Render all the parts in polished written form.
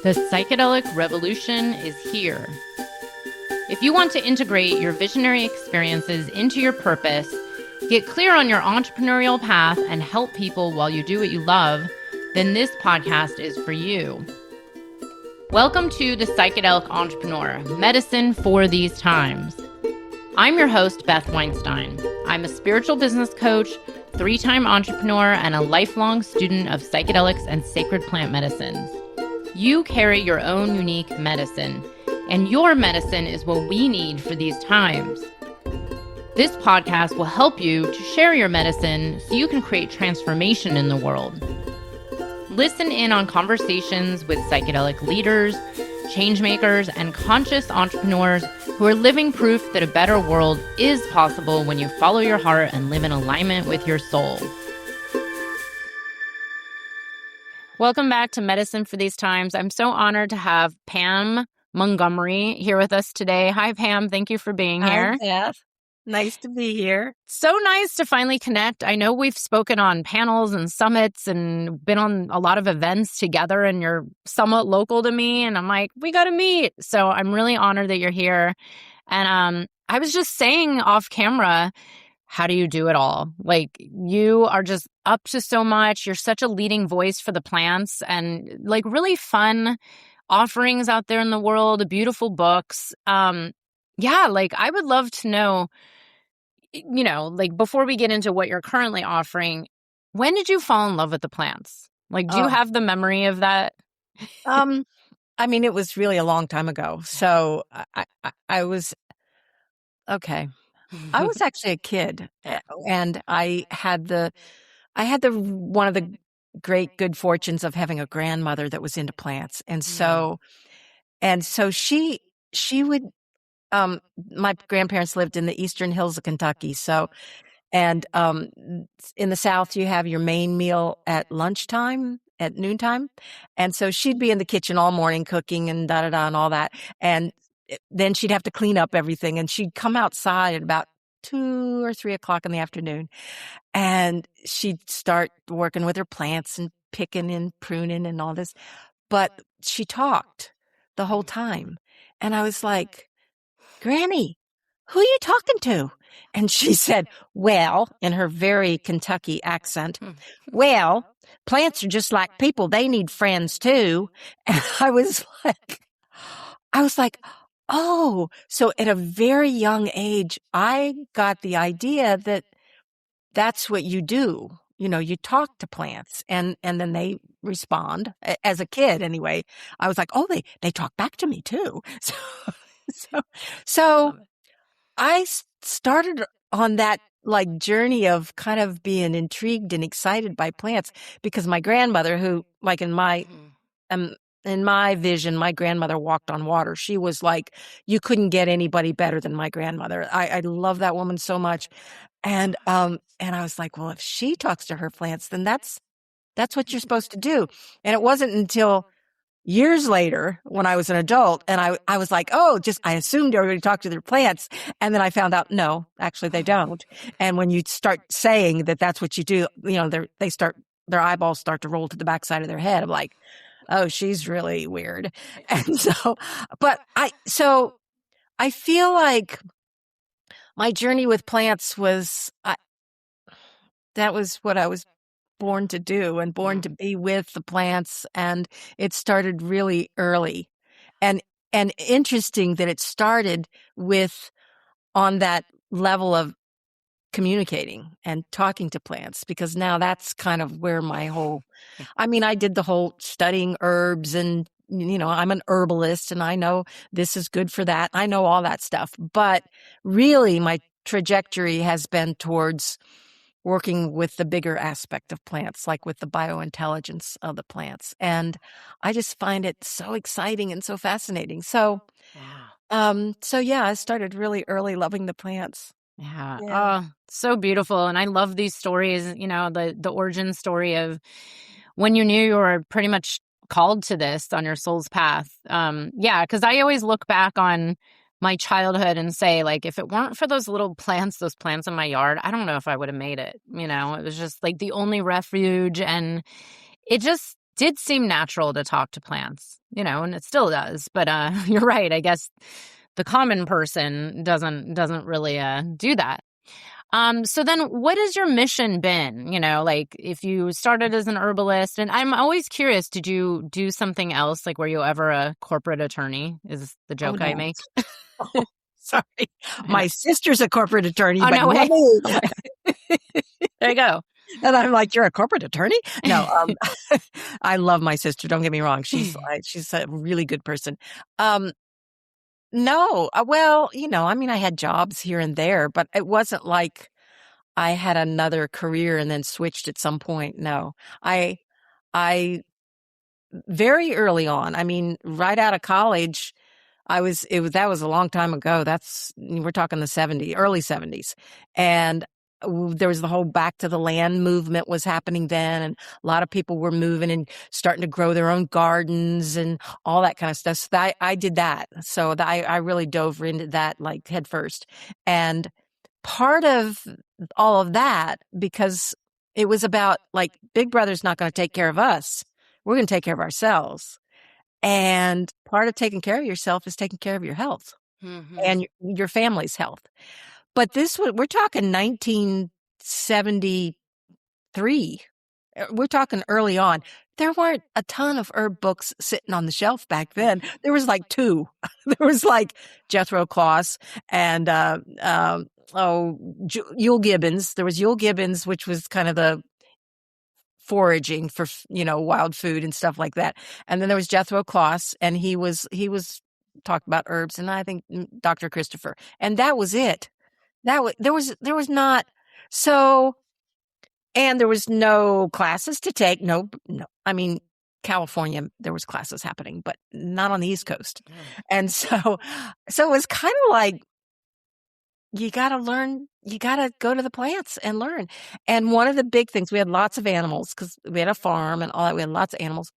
The psychedelic revolution is here. If you want to integrate your visionary experiences into your purpose, get clear on your entrepreneurial path, and help people while you do what you love, then this podcast is for you. Welcome to The Psychedelic Entrepreneur, Medicine for These Times. I'm your host, Beth Weinstein. I'm a spiritual business coach, 3-time entrepreneur, and a lifelong student of psychedelics and sacred plant medicines. You carry your own unique medicine, and your medicine is what we need for these times. This podcast will help you to share your medicine so you can create transformation in the world. Listen in on conversations with psychedelic leaders, changemakers, and conscious entrepreneurs who are living proof that a better world is possible when you follow your heart and live in alignment with your soul. Welcome back to Medicine for These Times. I'm so honored to have Pam Montgomery here with us today. Hi, Pam. Thank you for being here. Hi, Beth. Nice to be here. So nice to finally connect. I know we've spoken on panels and summits and been on a lot of events together, and you're somewhat local to me. And I'm like, we got to meet. So I'm really honored that you're here. And I was just saying off camera, how do you do it all? Like, you are just up to so much. You're such a leading voice for the plants and like really fun offerings out there in the world, beautiful books. Yeah, like I would love to know, like before we get into what you're currently offering, when did you fall in love with the plants? Like, do you have the memory of that? I mean, it was really a long time ago. So I was, okay. I was actually a kid, and I had one of the great good fortunes of having a grandmother that was into plants. And so she would, my grandparents lived in the eastern hills of Kentucky. So, and in the South, you have your main meal at lunchtime, at noontime. And so she'd be in the kitchen all morning cooking and da-da-da and all that. And then she'd have to clean up everything. And she'd come outside at about 2 or 3 o'clock in the afternoon. And she'd start working with her plants and picking and pruning and all this. But she talked the whole time. And I was like, Granny, who are you talking to? And she said, well, in her very Kentucky accent, well, plants are just like people. They need friends too. And I was like, oh, so at a very young age, I got the idea that that's what you do. You talk to plants and then they respond. As a kid, anyway, I was like, oh, they talk back to me too. So I started on that like journey of kind of being intrigued and excited by plants because my grandmother, who like in my vision, my grandmother walked on water. She was like, you couldn't get anybody better than my grandmother. I love that woman so much. And I was like, well, if she talks to her plants, then that's what you're supposed to do. And it wasn't until years later when I was an adult and I was like, oh, I assumed everybody talked to their plants. And then I found out, no, actually they don't. And when you start saying that that's what you do, their eyeballs start to roll to the backside of their head. I'm like, oh, she's really weird. And so I feel like my journey with plants that was what I was born to do and born to be with the plants. And it started really early and interesting that it started with on that level of communicating and talking to plants, because now that's kind of where I did the whole studying herbs and, I'm an herbalist and I know this is good for that. I know all that stuff, but really my trajectory has been towards working with the bigger aspect of plants, like with the biointelligence of the plants. And I just find it so exciting and so fascinating. So, I started really early loving the plants. Yeah. Oh, so beautiful. And I love these stories, the origin story of when you knew you were pretty much called to this on your soul's path. Because I always look back on my childhood and say, like, if it weren't for those plants in my yard, I don't know if I would have made it. It was just like the only refuge. And it just did seem natural to talk to plants, and it still does. But you're right. I guess the common person doesn't really do that. So then what has your mission been? Like if you started as an herbalist, and I'm always curious, did you do something else? Like were you ever a corporate attorney is the Oh, joke I no. make. Sorry. I know. My sister's a corporate attorney, Oh, but no not way. me. There you go. And I'm like, you're a corporate attorney? No, I love my sister. Don't get me wrong. She's a really good person. No, well, I had jobs here and there, but it wasn't like I had another career and then switched at some point. No, I very early on, right out of college, that was a long time ago. We're talking the early 70s. And there was the whole back to the land movement was happening then. And a lot of people were moving and starting to grow their own gardens and all that kind of stuff. So I did that. So I really dove into that like head first. And part of all of that, because it was about like Big Brother's not going to take care of us. We're going to take care of ourselves. And part of taking care of yourself is taking care of your health and your family's health. But we're talking 1973. We're talking early on. There weren't a ton of herb books sitting on the shelf back then. There was like two. There was like Jethro Kloss and Yule Gibbons. There was Yule Gibbons, which was kind of the foraging for wild food and stuff like that. And then there was Jethro Kloss, and he was talked about herbs, and I think Dr. Christopher, and that was it. There was not so, and there was no classes to take. No. California, there was classes happening, but not on the East Coast. And so it was kind of like, you got to learn, you got to go to the plants and learn. And one of the big things, we had lots of animals because we had a farm and all that. We had lots of animals.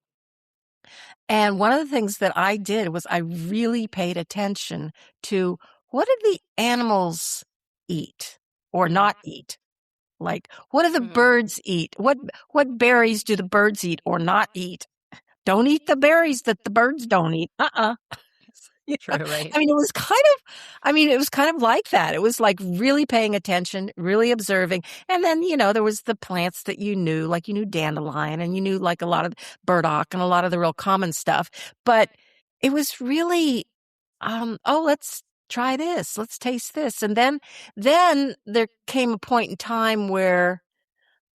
And one of the things that I did was I really paid attention to what did the animals eat or not eat? Like, what do the birds eat? What berries do the birds eat or not eat? Don't eat the berries that the birds don't eat. True, right? It was kind of like that. It was like really paying attention, really observing. And then, there was the plants that you knew, like you knew dandelion and you knew like a lot of burdock and a lot of the real common stuff. But it was really, let's try this. Let's taste this. And then there came a point in time where,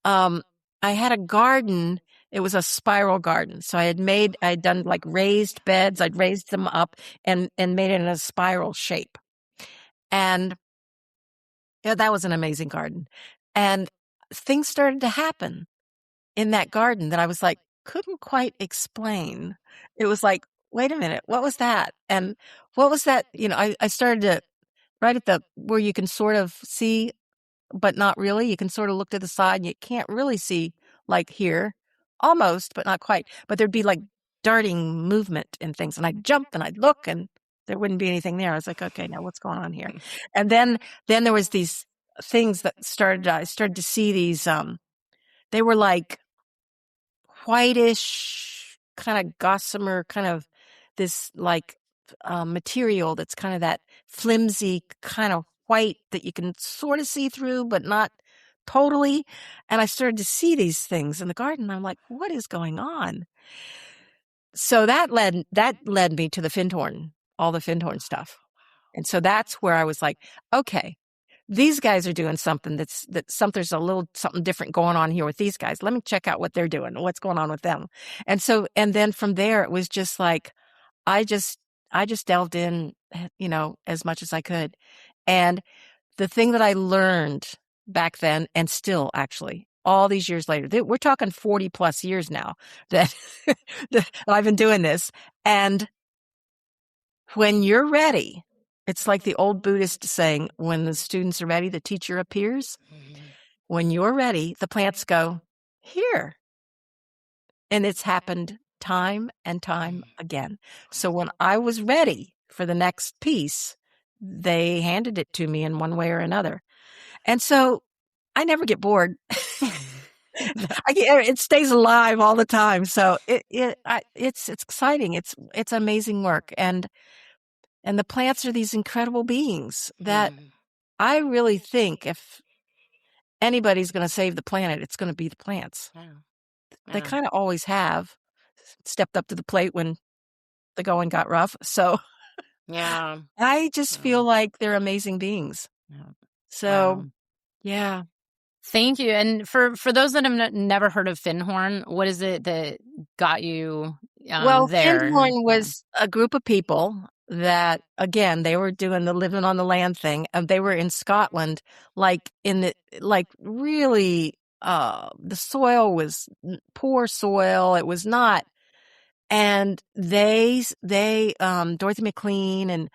I had a garden. It was a spiral garden. So I had done like raised beds. I'd raised them up and made it in a spiral shape. And that was an amazing garden. And things started to happen in that garden that I was like, couldn't quite explain. It was like, wait a minute, what was that? And what was that? I started to right at where you can sort of see, but not really. You can sort of look to the side and you can't really see like here. Almost, but not quite. But there'd be like darting movement and things. And I'd jump and I'd look and there wouldn't be anything there. I was like, okay, now what's going on here? And then there was these things that I started to see these, they were like whitish, kind of gossamer, kind of this like material that's kind of that flimsy kind of white that you can sort of see through, but not totally. And I started to see these things in the garden. I'm like, what is going on? So that led me to the Findhorn, all the Findhorn stuff. And so that's where I was like, okay, these guys are doing something there's a little something different going on here with these guys. Let me check out what they're doing, what's going on with them. And then from there, it was just like, I just delved in, as much as I could. And the thing that I learned back then, and still actually all these years later, we're talking 40 plus years now that I've been doing this. And when you're ready, it's like the old Buddhist saying, when the students are ready, the teacher appears. When you're ready, the plants go, here. And it's happened time and time again. So when I was ready for the next piece, they handed it to me in one way or another. And so I never get bored. It stays alive all the time. So it's exciting. It's amazing work. And the plants are these incredible beings that I really think if anybody's going to save the planet, it's going to be the plants. Yeah. They kind of always have stepped up to the plate when the going got rough. So Yeah. I just feel like they're amazing beings. Yeah. So, yeah. Thank you. And for those that have never heard of Findhorn, what is it that got you Well, there? Findhorn was a group of people that, again, they were doing the living on the land thing. And they were in Scotland, really, the soil was poor soil. It was not. And Dorothy McLean and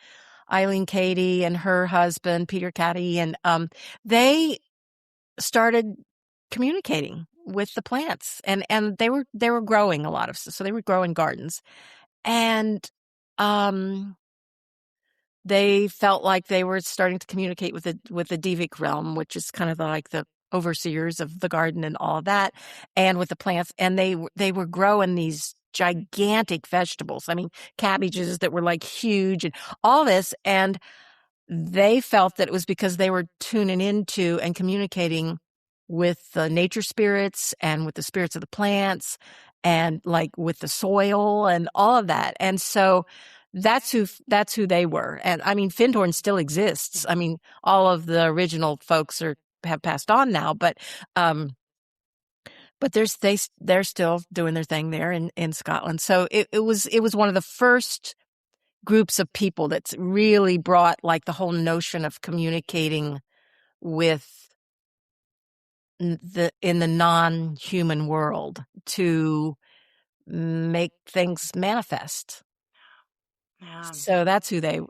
Eileen Cady and her husband, Peter Caddy, and they started communicating with the plants, and they were growing a lot of stuff. So they were growing gardens, and they felt like they were starting to communicate with the Devic realm, which is kind of like the overseers of the garden and all of that, and with the plants. And they were growing these gigantic vegetables. I mean, cabbages that were like huge and all this. And they felt that it was because they were tuning into and communicating with the nature spirits and with the spirits of the plants and like with the soil and all of that. And so that's who they were. And I mean, Findhorn still exists. I mean, all of the original folks have passed on now, but they're still doing their thing there in Scotland. So it was one of the first groups of people that's really brought like the whole notion of communicating with in the non-human world to make things manifest. Yeah. So that's who they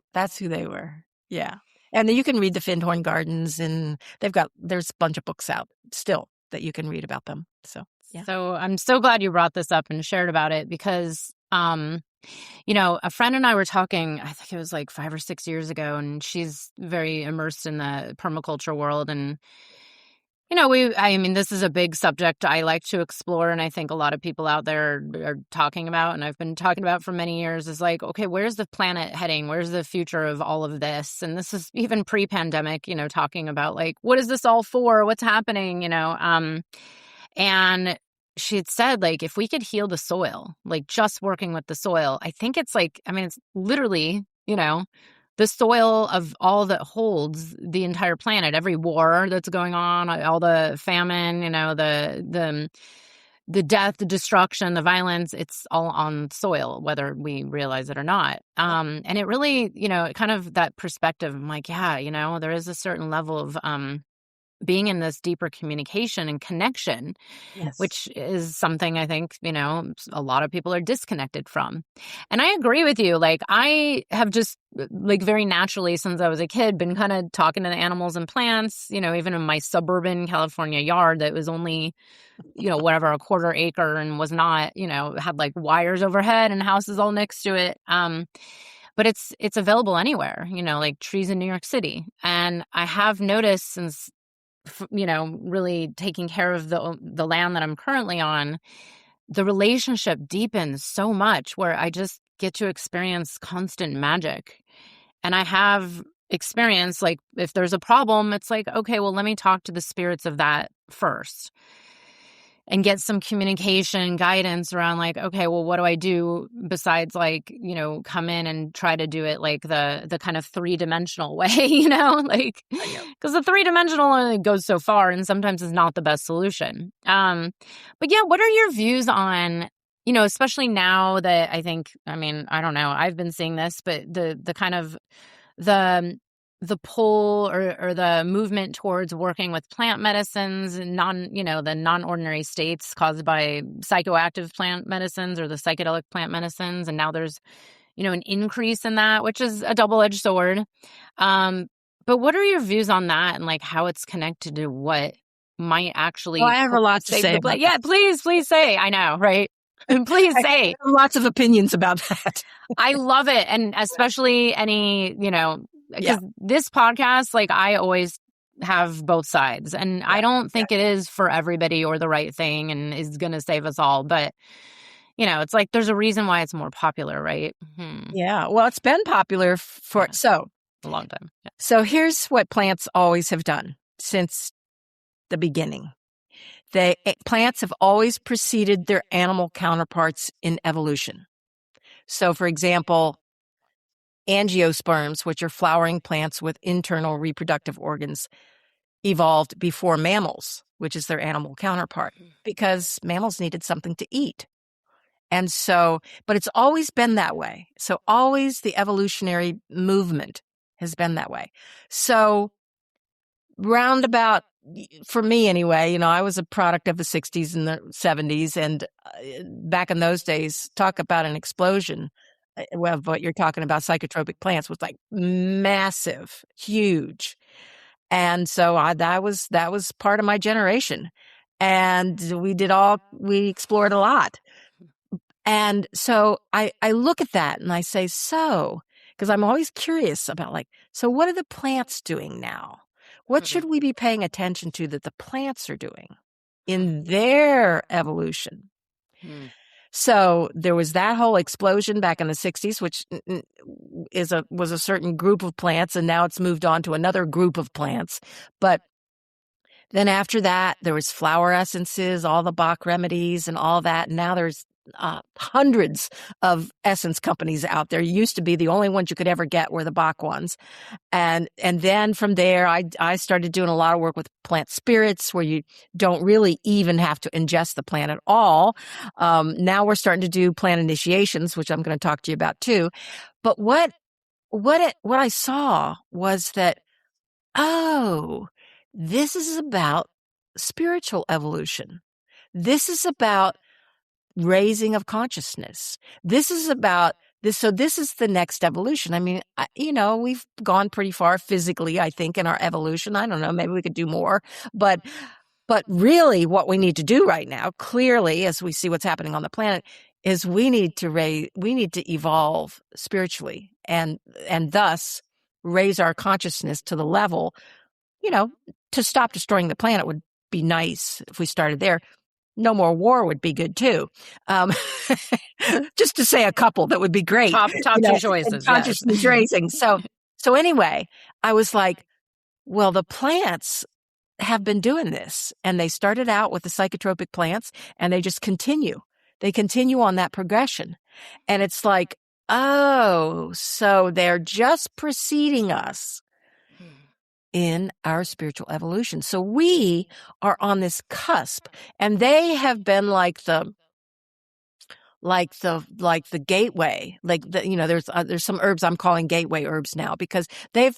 were. Yeah. And then you can read the Findhorn Gardens, and there's a bunch of books out still that you can read about them. So, yeah. So I'm so glad you brought this up and shared about it because, a friend and I were talking, I think it was like 5 or 6 years ago, and she's very immersed in the permaculture world. And, this is a big subject I like to explore. And I think a lot of people out there are talking about, and I've been talking about for many years, is like, okay, where's the planet heading? Where's the future of all of this? And this is even pre-pandemic, talking about like, what is this all for? What's happening? And she had said, like, if we could heal the soil, like just working with the soil, I think it's like, it's literally, the soil of all that holds the entire planet, every war that's going on, all the famine, the death, the destruction, the violence, it's all on soil, whether we realize it or not. And it really, kind of that perspective, I'm like, yeah, there is a certain level of being in this deeper communication and connection, yes, which is something I think, a lot of people are disconnected from. And I agree with you. Like, I have just like very naturally since I was a kid been kind of talking to the animals and plants, even in my suburban California yard that was only, whatever, a quarter acre and was not, had like wires overhead and houses all next to it. But it's available anywhere, like trees in New York City. And I have noticed since really taking care of the land that I'm currently on, the relationship deepens so much where I just get to experience constant magic. And I have experienced, like, if there's a problem, it's like, okay, well, let me talk to the spirits of that first and get some communication guidance around like, okay, well, what do I do besides like, come in and try to do it like the kind of 3-dimensional way, like, because the 3-dimensional only goes so far and sometimes is not the best solution. But yeah, what are your views on, especially now that I think, I don't know, I've been seeing this, but the kind of the pull or the movement towards working with plant medicines and the non-ordinary states caused by psychoactive plant medicines or the psychedelic plant medicines. And now there's, an increase in that, which is a double-edged sword. But what are your views on that and like how it's connected to what might actually I have a lot to say about yeah, please say. I know, right? And please say. I have lots of opinions about that. I love it. And especially any, because this podcast, like I always have both sides. And I don't think it is for everybody or the right thing and is going to save us all. But, it's like there's a reason why it's more popular, right? Yeah. Well, it's been popular for a long time. Yeah. So here's what plants always have done since the beginning. Plants have always preceded their animal counterparts in evolution. So, for example, angiosperms, which are flowering plants with internal reproductive organs, evolved before mammals, which is their animal counterpart, because mammals needed something to eat. And so, but it's always been that way. So always the evolutionary movement has been that way. So roundabout, for me anyway, I was a product of the 60s and the 70s. And back in those days, talk about an explosion. Well, what you're talking about, psychotropic plants, was like massive, huge. And so that was part of my generation. And we explored a lot. And so I look at that and I say, because I'm always curious about so what are the plants doing now? What should we be paying attention to that the plants are doing in their evolution? So there was that whole explosion back in the 60s, which was a certain group of plants, and now it's moved on to another group of plants. But then after that, there was flower essences, all the Bach remedies and all that. And now there's hundreds of essence companies out there. Used to be the only ones you could ever get were the Bach ones. And then from there, I started doing a lot of work with plant spirits where you don't really even have to ingest the plant at all. Now we're starting to do plant initiations, which I'm going to talk to you about too. But what I saw was that, this is about spiritual evolution. This is about raising of consciousness. This is about this. So this is the next evolution. I mean, we've gone pretty far physically, I think, in our evolution. I don't know, maybe we could do more, but really what we need to do right now, clearly, as we see what's happening on the planet, is we need to evolve spiritually and thus raise our consciousness to the level, to stop destroying the planet would be nice if we started there. No more war would be good too. Just to say a couple, that would be great. Top two choices. Consciousness raising. So anyway, I was like, well, the plants have been doing this, and they started out with the psychotropic plants, and they just continue. They continue on that progression, and it's like, so they're just preceding us in our spiritual evolution. So we are on this cusp, and they have been like the gateway, there's some herbs I'm calling gateway herbs now, because they've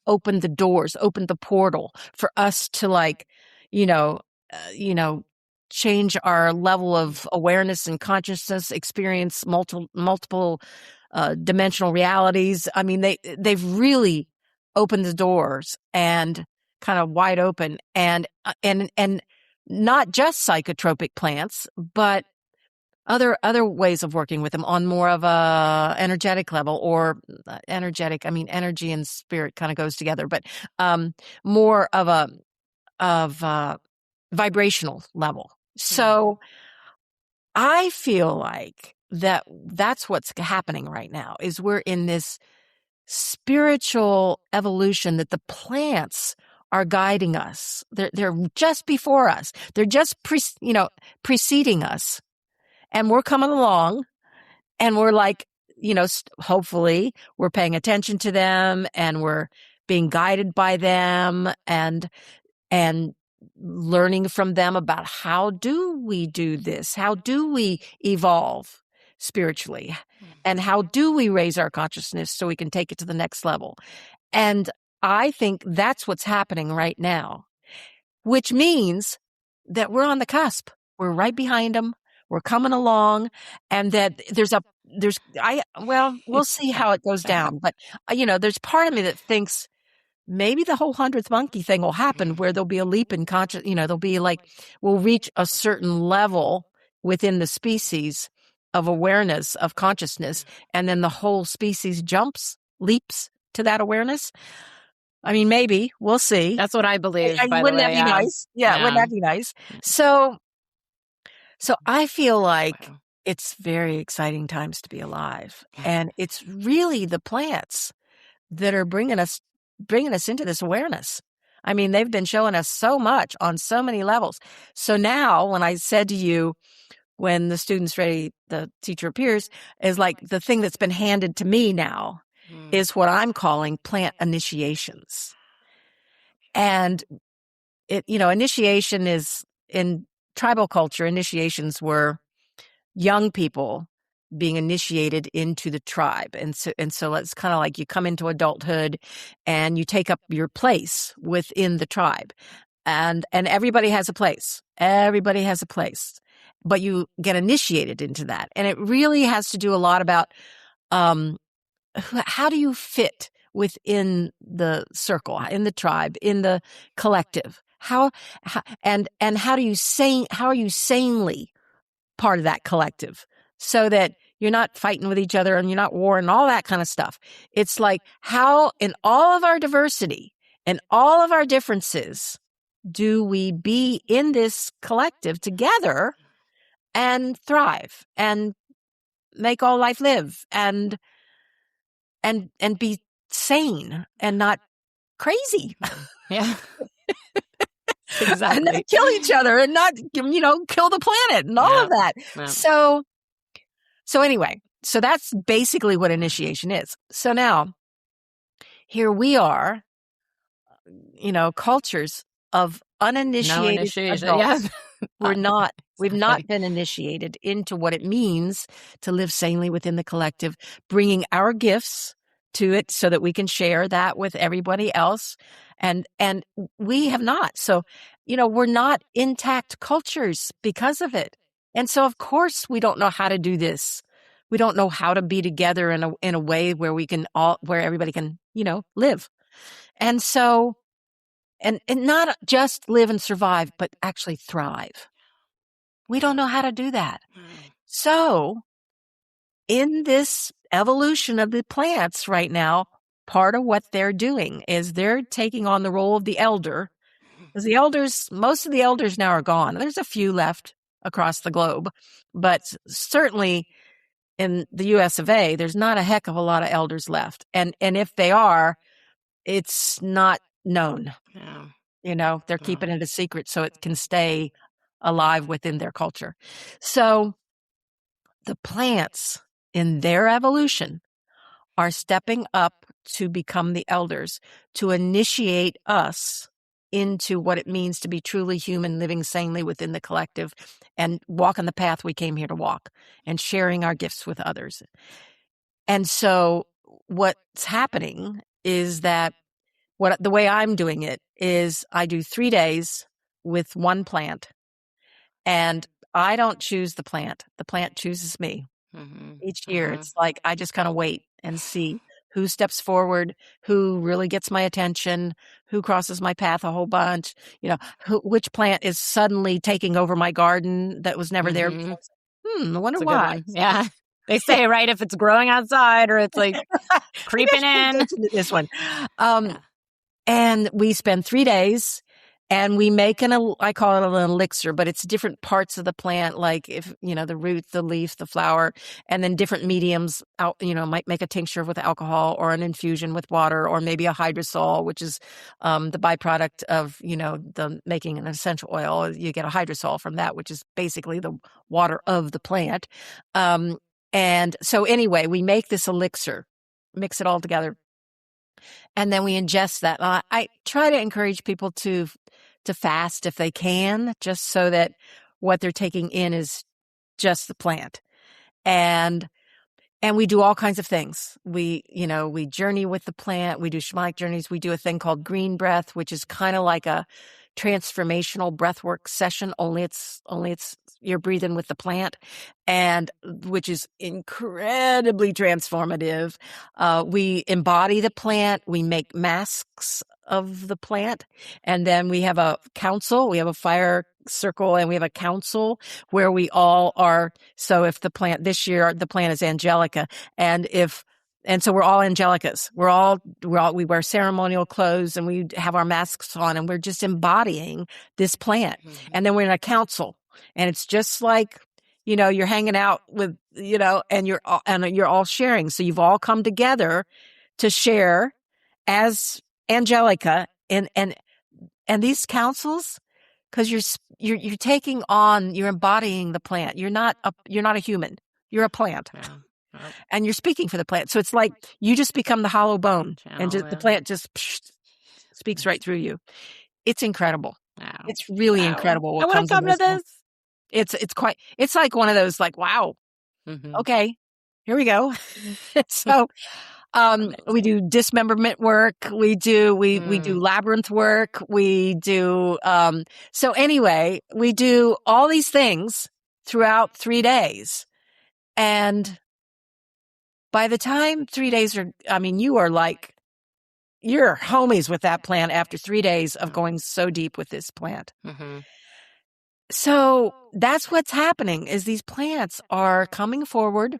opened the doors, opened the portal for us to change our level of awareness and consciousness, experience multiple dimensional realities. I mean, they've really opened the doors and kind of wide open, and not just psychotropic plants, but other ways of working with them on more of a energetic level, or energetic. I mean, energy and spirit kind of goes together, but more of a vibrational level. So I feel like that's what's happening right now, is we're in this spiritual evolution that the plants are guiding us. They're just before us. They're just preceding us, and we're coming along, and we're hopefully we're paying attention to them, and we're being guided by them, and learning from them about how do we do this? How do we evolve spiritually? And how do we raise our consciousness so we can take it to the next level? And I think that's what's happening right now, which means that we're on the cusp. We're right behind them. We're coming along, and that we'll see how it goes down. But, there's part of me that thinks maybe the whole 100th monkey thing will happen, where there'll be a leap in conscious, there'll be we'll reach a certain level within the species of awareness, of consciousness, and then the whole species leaps to that awareness. I mean, maybe. We'll see. That's what I believe, by the Wouldn't that way. be nice? Yeah, wouldn't that be nice? So I feel like it's very exciting times to be alive. And it's really the plants that are bringing us into this awareness. I mean, they've been showing us so much on so many levels. So now when I said to you, when the student's ready, the teacher appears, is like the thing that's been handed to me now is what I'm calling plant initiations. And initiation is, in tribal culture, initiations were young people being initiated into the tribe. And so it's kind of like you come into adulthood and you take up your place within the tribe. And everybody has a place. Everybody has a place. But you get initiated into that. And it really has to do a lot about how do you fit within the circle, in the tribe, in the collective? How are you sanely part of that collective, so that you're not fighting with each other and you're not warring, all that kind of stuff. It's like, how in all of our diversity and all of our differences do we be in this collective together and thrive and make all life live and be sane and not crazy. Yeah. Exactly. And not kill each other and not, kill the planet and all of that. Yeah. So anyway, so that's basically what initiation is. So now here we are, cultures of uninitiated adults. Yeah. We've not been initiated into what it means to live sanely within the collective, bringing our gifts to it so that we can share that with everybody else. And we have not. So, we're not intact cultures because of it. And so, of course, we don't know how to do this. We don't know how to be together in a way where where everybody can, live. And so, and not just live and survive, but actually thrive. We don't know how to do that. So in this evolution of the plants right now, part of what they're doing is they're taking on the role of the elder. Because most of the elders now are gone. There's a few left across the globe, but certainly in the US of A, there's not a heck of a lot of elders left. And if they are, it's not known. Yeah. They're keeping it a secret so it can stay alive within their culture. So the plants in their evolution are stepping up to become the elders, to initiate us into what it means to be truly human, living sanely within the collective and walking the path we came here to walk and sharing our gifts with others. And so what's happening is that the way I'm doing it is I do 3 days with one plant, and I don't choose the plant. The plant chooses me. Each year. It's like I just kind of wait and see who steps forward, who really gets my attention, who crosses my path a whole bunch, which plant is suddenly taking over my garden that was never there before. I wonder why. Yeah. They say, right, if it's growing outside or it's like creeping in. This one. And we spend 3 days and we make I call it an elixir, but it's different parts of the plant, like the root, the leaf, the flower, and then different mediums out, might make a tincture with alcohol or an infusion with water, or maybe a hydrosol, which is the byproduct of, the making an essential oil. You get a hydrosol from that, which is basically the water of the plant. And so anyway, we make this elixir, mix it all together, and then we ingest that. I try to encourage people to fast if they can, just so that what they're taking in is just the plant. And we do all kinds of things. We journey with the plant. We do shamanic journeys. We do a thing called green breath, which is kind of like a transformational breathwork session, only it's you're breathing with the plant, and which is incredibly transformative. We embody the plant. We make masks of the plant. And then we have a council. We have a fire circle and we have a council where we all are. So if this year, the plant is Angelica. And if And so we're all Angelicas. We wear ceremonial clothes and we have our masks on and we're just embodying this plant. Mm-hmm. And then we're in a council and it's just like, you're hanging out with, and you're all sharing. So you've all come together to share as Angelica and these councils, because you're taking on, you're embodying the plant. You're not a human. You're a plant. Yeah. Yep. And you're speaking for the plant. So it's like you just become the hollow bone and the plant just speaks right through you. It's incredible. Wow. It's really incredible. I want to come to this. It's like one of those like, wow, okay, here we go. So we do dismemberment work. We do labyrinth work. We do, so anyway, we do all these things throughout 3 days. And by the time 3 days you're homies with that plant after 3 days of going so deep with this plant. Mm-hmm. So that's what's happening is these plants are coming forward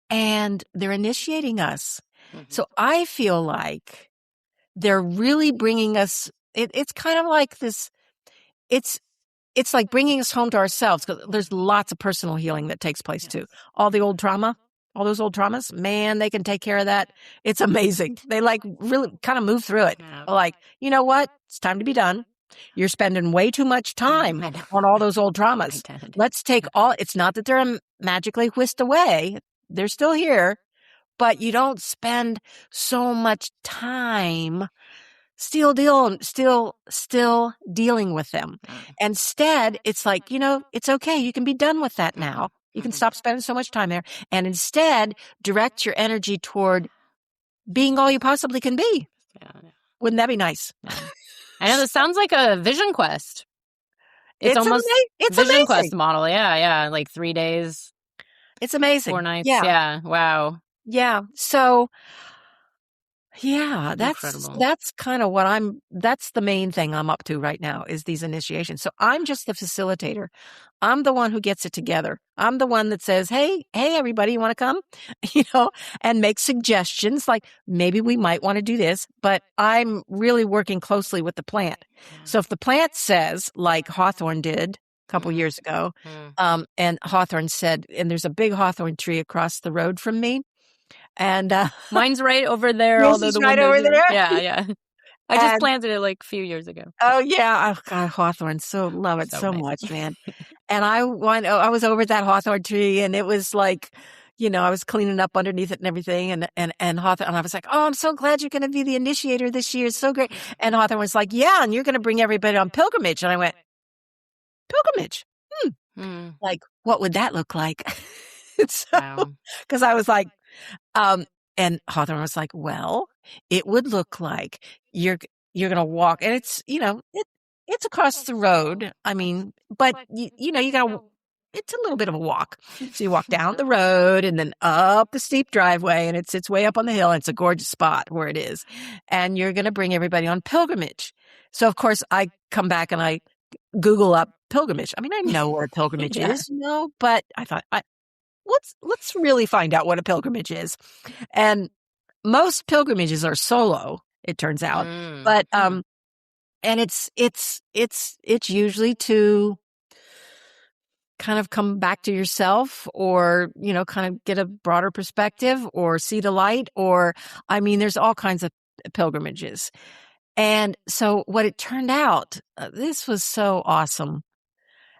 and they're initiating us. Mm-hmm. So I feel like they're really bringing us, it's kind of like this, it's like bringing us home to ourselves because there's lots of personal healing that takes place too. All those old traumas, man, they can take care of that. It's amazing. They like really kind of move through it. Yeah. Like, you know what? It's time to be done. You're spending way too much time on all those old traumas. Let's take it's not that they're magically whisked away. They're still here, but you don't spend so much time still dealing with them. Instead, it's like, it's okay. You can be done with that now. You can stop spending so much time there and instead direct your energy toward being all you possibly can be. Yeah. Wouldn't that be nice? Yeah. I know this sounds like a vision quest. It's almost it's vision amazing. quest model. Yeah. Like 3 days. It's amazing. 4 nights. Yeah. Wow. Yeah. So yeah, Incredible. that's kind of that's the main thing I'm up to right now is these initiations. So I'm just the facilitator. I'm the one who gets it together. I'm the one that says, hey, everybody, you want to come? And make suggestions like maybe we might want to do this, but I'm really working closely with the plant. So if the plant says, like Hawthorne did a couple years ago, and Hawthorne said, and there's a big Hawthorne tree across the road from me. And mine's right over there. Yours although is the right windows over there. Yeah. I just planted it like a few years ago. Oh yeah, oh God, Hawthorne, love it so much, man. And I was over that Hawthorne tree, and it was like, I was cleaning up underneath it and everything, and Hawthorne, and I was like, oh, I'm so glad you're going to be the initiator this year. It's so great. And Hawthorne was like, yeah, and you're going to bring everybody on pilgrimage. And I went, pilgrimage? Like, what would that look like? Because I was like, and Hawthorne was like, well, it would look like you're going to walk, and it's, it's across the road. I mean, but you got to, it's a little bit of a walk. So you walk down the road and then up the steep driveway, and it's way up on the hill. And it's a gorgeous spot where it is. And you're going to bring everybody on pilgrimage. So of course I come back and I Google up pilgrimage. I mean, I know what a pilgrimage is, but I thought, let's really find out what a pilgrimage is. And most pilgrimages are solo, it turns out. But and it's usually to kind of come back to yourself, or kind of get a broader perspective, or see the light, or there's all kinds of pilgrimages. And so what it turned out, this was so awesome.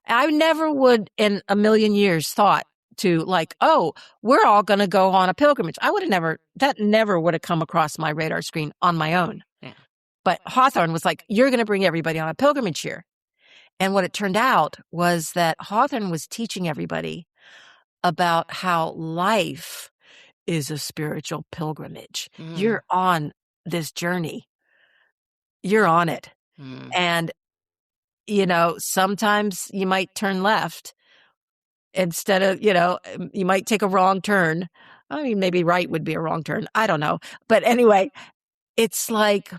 I never would in a million years thought to like, oh, we're all going to go on a pilgrimage. That never would have come across my radar screen on my own. Yeah. But Hawthorne was like, you're going to bring everybody on a pilgrimage here. And what it turned out was that Hawthorne was teaching everybody about how life is a spiritual pilgrimage. You're on this journey. You're on it. And, sometimes you might turn left instead of, you might take a wrong turn. I mean, maybe right would be a wrong turn. I don't know. But anyway, it's like,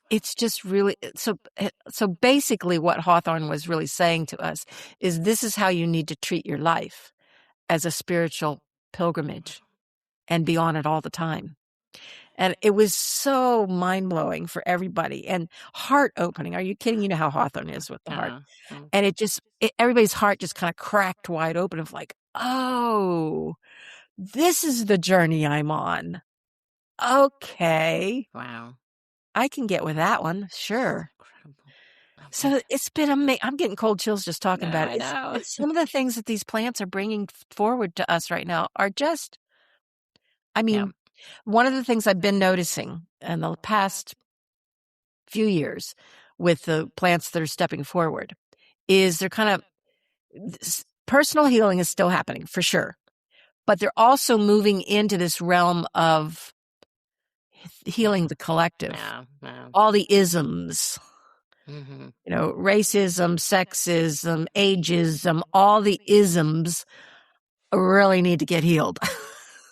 it's just really, so basically what Hawthorne was really saying to us is this is how you need to treat your life, as a spiritual pilgrimage. and be on it all the time. And it was so mind-blowing for everybody and heart-opening. Are you kidding? You know how Hawthorne is with the heart. And everybody's heart just kind of cracked wide open of like, oh, this is the journey I'm on. Okay. Wow. I can get with that one. Sure. Incredible. So it's been amazing. I'm getting cold chills just talking about it. I know. Some of the things that these plants are bringing forward to us right now are just, I mean, one of the things I've been noticing in the past few years with the plants that are stepping forward is they're kind of, personal healing is still happening for sure, but they're also moving into this realm of healing the collective. All the isms, racism, sexism, ageism, all the isms really need to get healed.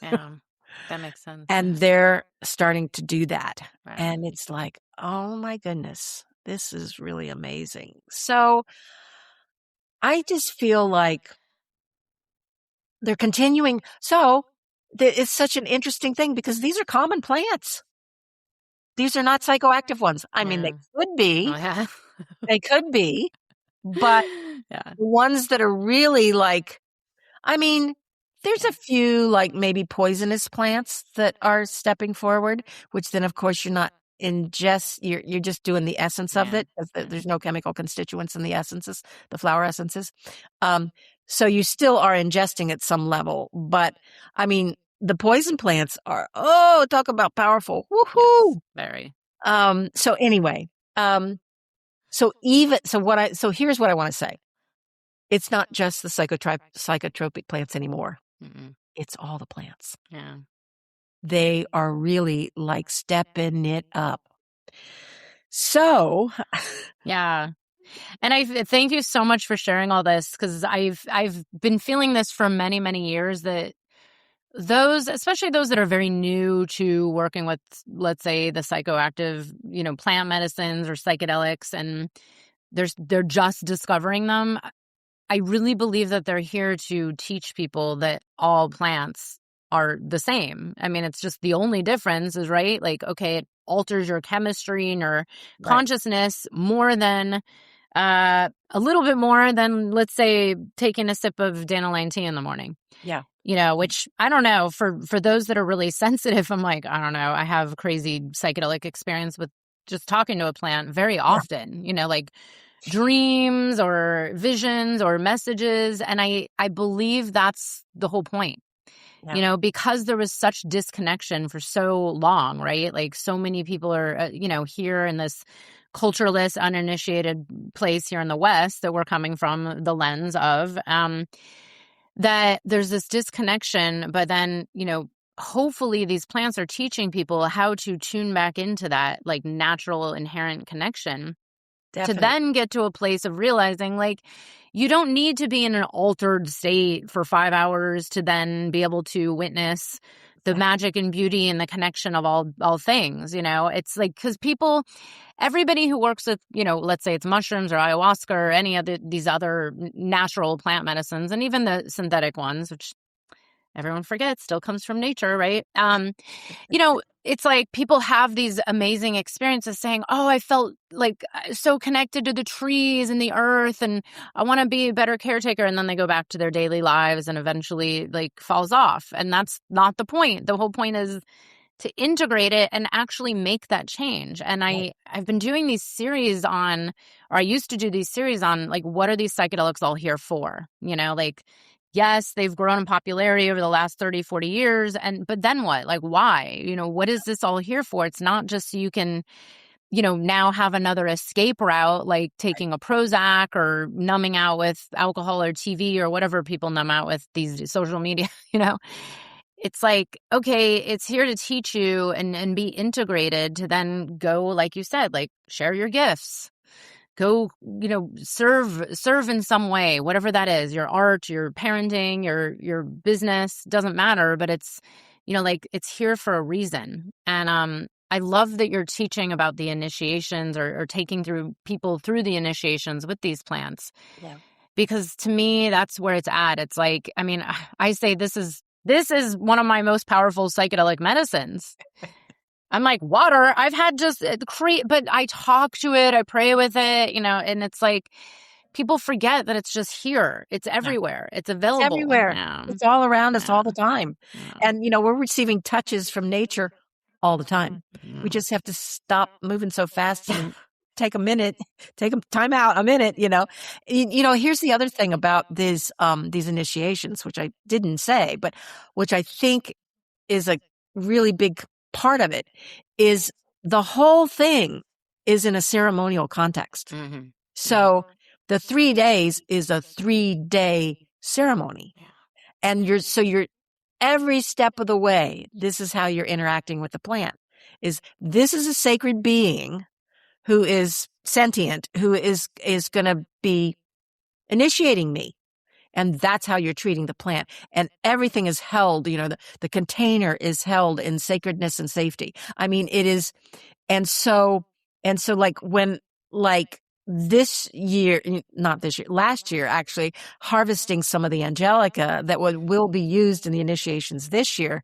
Yeah, that makes sense. And they're starting to do that. Wow. And it's like, oh my goodness, this is really amazing. So I just feel like they're continuing. So it's such an interesting thing because these are common plants. These are not psychoactive ones. I mean, they could be. They could be. But the ones that are really like, I mean, there's a few like maybe poisonous plants that are stepping forward, which then of course you're not you're just doing the essence of it because there's no chemical constituents in the essences, the flower essences. So you still are ingesting at some level, but I mean, the poison plants are, talk about powerful. Woohoo! Yes, very. So anyway, so here's what I want to say. It's not just the psychotropic plants anymore. It's all the plants. Yeah. They are really like stepping it up. So, yeah. And I thank you so much for sharing all this because I've been feeling this for many, many years that especially those that are very new to working with, let's say, the psychoactive, plant medicines or psychedelics, and they're just discovering them. I really believe that they're here to teach people that all plants are the same. I mean, it's just the only difference is, right? Like, okay, it alters your chemistry and your consciousness more than, a little bit more than, let's say, taking a sip of dandelion tea in the morning. Yeah. Which I don't know, for those that are really sensitive, I'm like, I don't know. I have crazy psychedelic experience with just talking to a plant very often, like dreams or visions or messages. And I believe that's the whole point, because there was such disconnection for so long, right? Like so many people are, here in this cultureless, uninitiated place here in the West that we're coming from the lens of, that there's this disconnection, but then, hopefully these plants are teaching people how to tune back into that like natural inherent connection. Definitely. To then get to a place of realizing like you don't need to be in an altered state for 5 hours to then be able to witness the magic and beauty and the connection of all things. It's like because everybody who works with, let's say it's mushrooms or ayahuasca or any of these other natural plant medicines, and even the synthetic ones, which everyone forgets still comes from nature, right? It's like people have these amazing experiences saying, oh, I felt like so connected to the trees and the earth and I want to be a better caretaker. And then they go back to their daily lives and eventually like falls off. And that's not the point. The whole point is to integrate it and actually make that change. And I've been doing these series on, or I used to do these series on like, what are these psychedelics all here for? Like, yes, they've grown in popularity over the last 30, 40 years. But then what? Like, why? What is this all here for? It's not just so you can, now have another escape route, like taking a Prozac or numbing out with alcohol or TV or whatever people numb out with these social media, It's like, okay, it's here to teach you and be integrated to then go, like you said, like share your gifts. Go, serve in some way, whatever that is, your art, your parenting, your business, doesn't matter, but it's, like it's here for a reason. And I love that you're teaching about the initiations or taking people through the initiations with these plants. Yeah. Because to me, that's where it's at. It's like, I mean, I say this is this is one of my most powerful psychedelic medicines. I'm like, water, I've had just but I talk to it, I pray with it, and it's like, people forget that it's just here. It's everywhere. It's available. It's everywhere. Yeah. It's all around us all the time. Yeah. And, we're receiving touches from nature all the time. Yeah. We just have to stop moving so fast and take a minute, take a time out, a minute, Here's the other thing about these initiations, which I didn't say, but which I think is a really big part of it, is the whole thing is in a ceremonial context. Mm-hmm. So the 3 days is a 3-day ceremony. Yeah. And you're every step of the way, this is how you're interacting with the plant. This is a sacred being who is sentient, who is going to be initiating me. And that's how you're treating the plant. And everything is held, the container is held in sacredness and safety. I mean, it is. And so this year, not this year, last year, actually, harvesting some of the angelica that will be used in the initiations this year.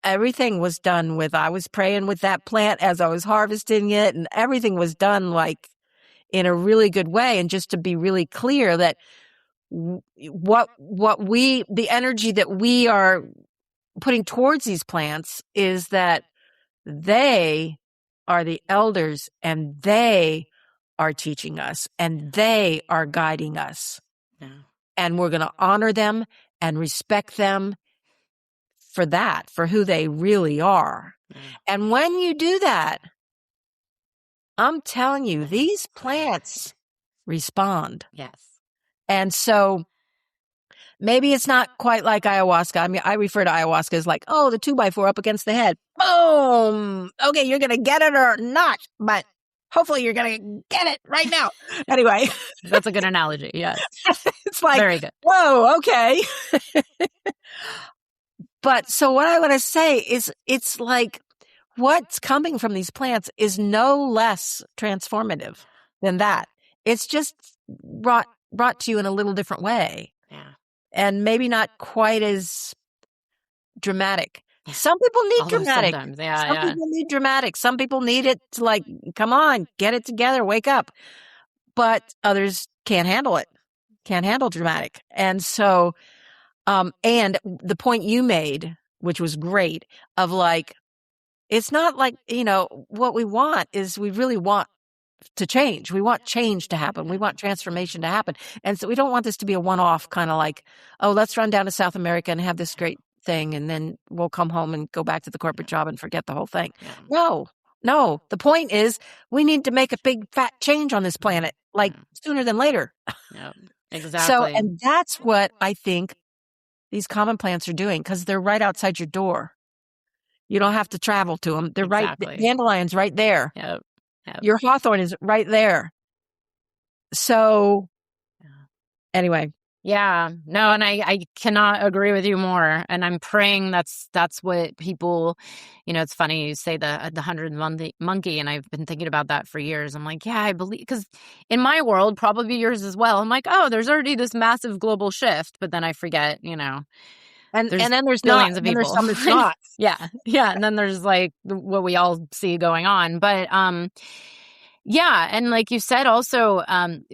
Everything was done I was praying with that plant as I was harvesting it, and everything was done like in a really good way. And just to be really clear that the energy that we are putting towards these plants is that they are the elders, and they are teaching us, and they are guiding us. Yeah. And we're going to honor them and respect them for who they really are. Yeah. And when you do that, I'm telling you, these plants respond. Yes. And so maybe it's not quite like ayahuasca. I mean, I refer to ayahuasca as like, oh, the 2x4 up against the head. Boom. Okay, you're going to get it or not, but hopefully you're going to get it right now. Anyway. That's a good analogy. Yes. It's like, very good. Whoa, okay. But so what I want to say is it's like what's coming from these plants is no less transformative than that. It's just brought to you in a little different way. Yeah. And maybe not quite as dramatic. Some people need dramatic. Sometimes. Yeah, Some people need dramatic. Some people need it to like, come on, get it together, wake up. But others can't handle it, can't handle dramatic. And so, and the point you made, which was great, of like, it's not like, what we want is we really want to change. We want change to happen. We want transformation to happen. And so we don't want this to be a one-off kind of like, oh, let's run down to South America and have this great thing. And then we'll come home and go back to the corporate job and forget the whole thing. Yeah. No. The point is we need to make a big fat change on this planet, like sooner than later. Yeah, exactly. So, and that's what I think these common plants are doing, because they're right outside your door. You don't have to travel to them. They're exactly. right. The dandelion's right there. Yep. Your hawthorn is right there. So anyway. Yeah, no, and I cannot agree with you more. And I'm praying that's what people, it's funny you say the 100 monkey, and I've been thinking about that for years. I'm like, yeah, I believe, because in my world, probably yours as well, I'm like, oh, there's already this massive global shift, but then I forget, and then there's billions not, of people. There's some that's not. yeah, and then there's like what we all see going on, but yeah, and like you said, also,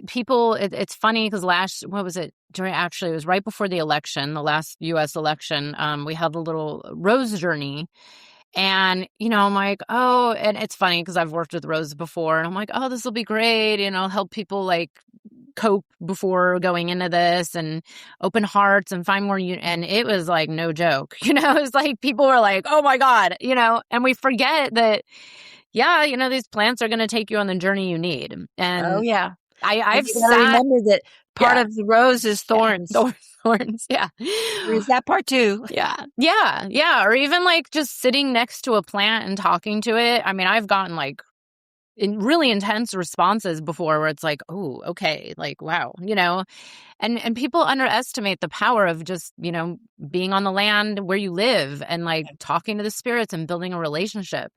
people. It's funny because it was right before the election, the last U.S. election. We had a little rose journey, and I'm like, oh, and it's funny because I've worked with roses before, and I'm like, oh, this will be great, help people like cope before going into this and open hearts and find more. And it was like no joke, it was like people were like, oh my God, and we forget that. Yeah, these plants are going to take you on the journey you need. And oh yeah, I've remember that part of the rose is thorns. Thorns, yeah. Or is that part too? Yeah. Or even like just sitting next to a plant and talking to it. I mean, I've gotten like really intense responses before where it's like, oh, okay, like wow, and people underestimate the power of just being on the land where you live and like talking to the spirits and building a relationship.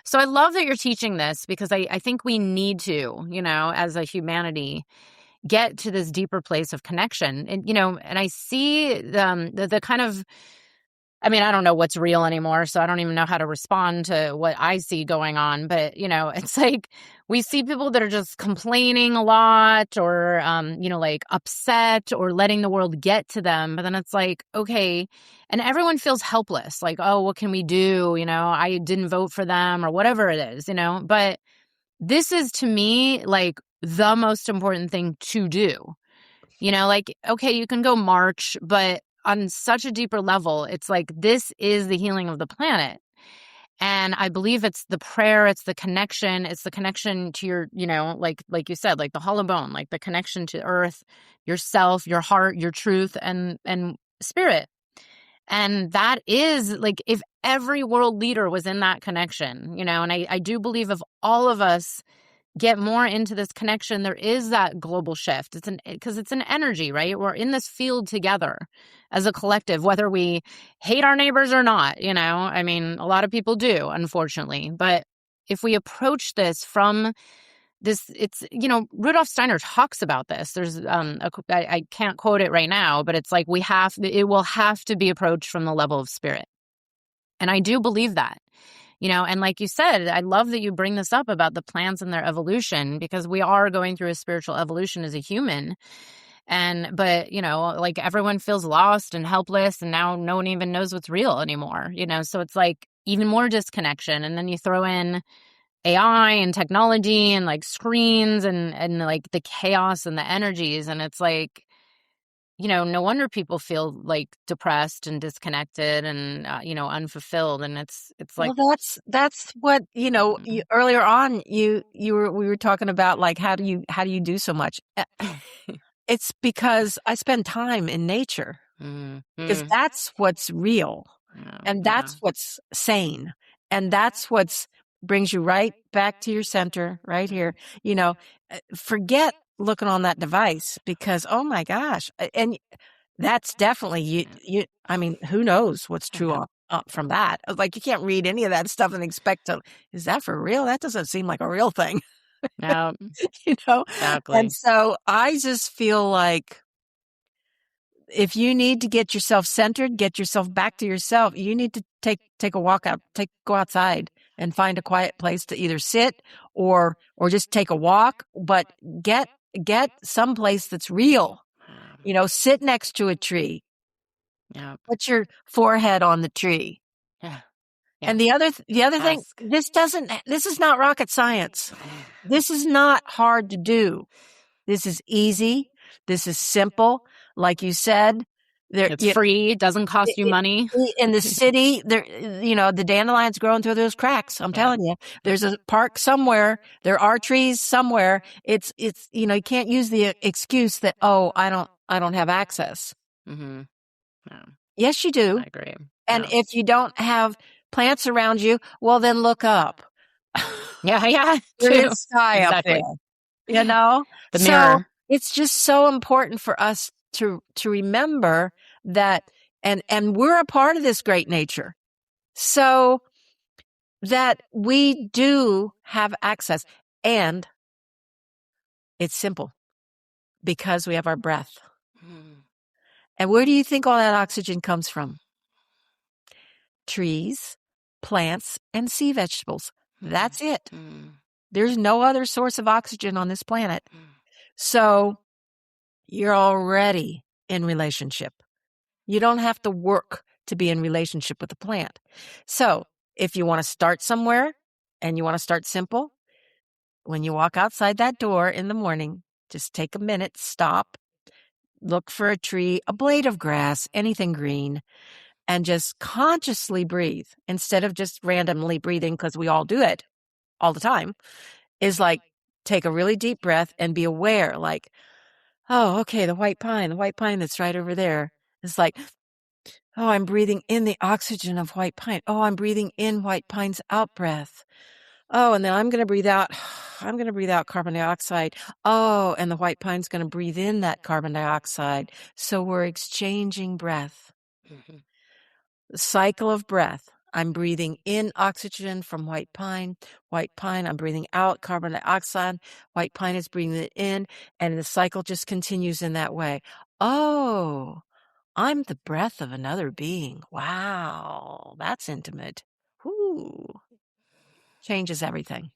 So I love that you're teaching this, because I think we need to, as a humanity, get to this deeper place of connection. And, and I see the kind of I mean, I don't know what's real anymore, so I don't even know how to respond to what I see going on. But, it's like we see people that are just complaining a lot or, like upset or letting the world get to them. But then it's like, okay. And everyone feels helpless. Like, oh, what can we do? I didn't vote for them or whatever it is, But this is to me like the most important thing to do. Like, okay, you can go march, but on such a deeper level, it's like this is the healing of the planet. And I believe it's the prayer, it's the connection to your, like you said, like the hollow bone, like the connection to earth, yourself, your heart, your truth, and spirit. And that is like if every world leader was in that connection, and I do believe if all of us get more into this connection, there is that global shift. Because it's an energy, right? We're in this field together as a collective, whether we hate our neighbors or not, I mean, a lot of people do, unfortunately. But if we approach this from this, it's, Rudolf Steiner talks about this. There's, I can't quote it right now, but it's like it will have to be approached from the level of spirit. And I do believe that. And like you said, I love that you bring this up about the plants and their evolution, because we are going through a spiritual evolution as a human. But, like everyone feels lost and helpless, and now no one even knows what's real anymore, so it's like even more disconnection. And then you throw in AI and technology and like screens and like the chaos and the energies. And it's like, no wonder people feel like depressed and disconnected and, unfulfilled. And it's like, Well, that's what, mm, earlier on, we were talking about like, how do you do so much? It's because I spend time in nature, mm, because mm, that's what's real, and yeah, that's what's sane, and that's what's brings you right back to your center right here. You know, Forget looking on that device, because oh my gosh, and that's definitely I mean, who knows what's true yeah, from that? Like, you can't read any of that stuff and expect to. Is that for real? That doesn't seem like a real thing, yeah, you know. And exactly. so I just feel like, if you need to get yourself centered, get yourself back to yourself, you need to take a walk out, go outside and find a quiet place to either sit or just take a walk, but get some place that's real. Sit next to a tree, Yeah, put your forehead on the tree. yeah, yeah. And the other thing, Ask. this is not rocket science. This is not hard to do. This is easy. This is simple. Like you said, there, It's free. It doesn't cost you I money. in the city, there, the dandelions growing through those cracks. I'm Yeah. telling you, there's a park somewhere. There are trees somewhere. It's, you can't use the excuse that, oh, I don't have access. Mm-hmm. Yeah, Yes, you do. I agree. And Yeah. if you don't have plants around you, well, then look up. Yeah, yeah, There true. is sky up there, Exactly. you know? The So mirror. it's just so important for us to remember that, and we're a part of this great nature. So that we do have access, and it's simple, because we have our breath. Mm, And where do you think all that oxygen comes from? Trees, plants, and sea vegetables. mm, That's it. mm, There's no other source of oxygen on this planet. mm, So you're already in relationship. You don't have to work to be in relationship with the plant. So if you want to start somewhere and you want to start simple, when you walk outside that door in the morning, just take a minute, stop, look for a tree, a blade of grass, anything green, and just consciously breathe instead of just randomly breathing, because we all do it all the time. Is like, take a really deep breath and be aware, like, oh, okay, the white pine that's right over there. It's like, oh, I'm breathing in the oxygen of white pine. Oh, I'm breathing in white pine's out breath. Oh, and then I'm going to breathe out. I'm going to breathe out carbon dioxide. Oh, and the white pine's going to breathe in that carbon dioxide. So we're exchanging breath. mhm, The cycle of breath. I'm breathing in oxygen from white pine. White pine, I'm breathing out carbon dioxide. White pine is breathing it in. And the cycle just continues in that way. Oh, I'm the breath of another being. Wow, that's intimate. Whoo. Changes everything.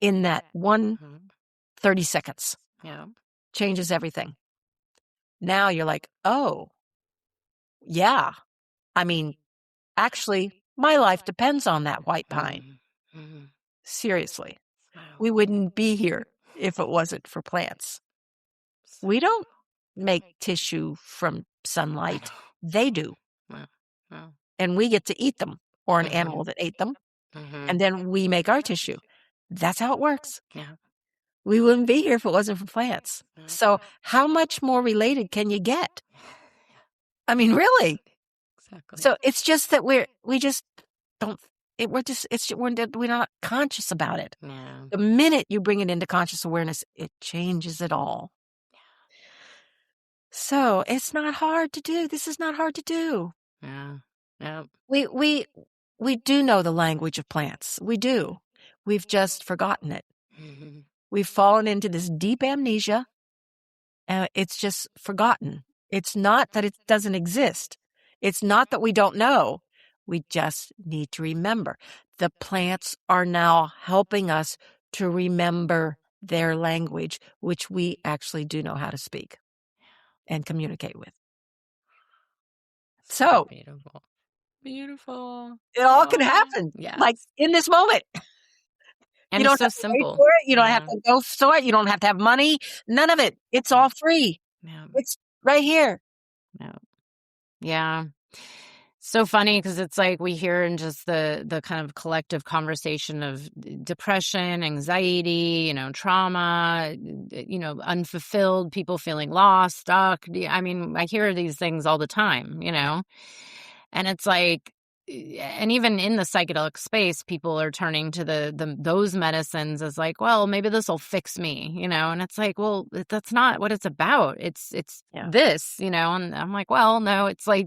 In that 30 seconds. Yeah. Changes everything. Now you're like, oh, yeah. I mean, actually, my life depends on that white pine. Seriously. We wouldn't be here if it wasn't for plants. We don't make tissue from sunlight. They do. And we get to eat them, or an animal that ate them. And then we make our tissue. That's how it works. Yeah. We wouldn't be here if it wasn't for plants. So how much more related can you get? I mean, really? Exactly. So it's just that we're not conscious about it. Yeah. The minute you bring it into conscious awareness, it changes it all. So it's not hard to do. This is not hard to do. Yeah. Yep. We do know the language of plants. We do. We've just forgotten it. We've fallen into this deep amnesia. It's just forgotten. It's not that it doesn't exist. It's not that we don't know. We just need to remember. The plants are now helping us to remember their language, which we actually do know how to speak and communicate with. So beautiful. Beautiful. It all can happen. Yes. Like in this moment. And You don't it's so have to wait simple. for it. You don't have to go for it. You don't have to have money. None of it. It's all free. Yeah. It's right here. No. Yeah. So funny because it's like we hear in just the kind of collective conversation of depression, anxiety, trauma, unfulfilled, people feeling lost, stuck. I mean, I hear these things all the time, and it's like, and even in the psychedelic space, people are turning to those medicines as like, well, maybe this will fix me, and it's like, well, that's not what it's about. It's this, and I'm like, well, no, it's like,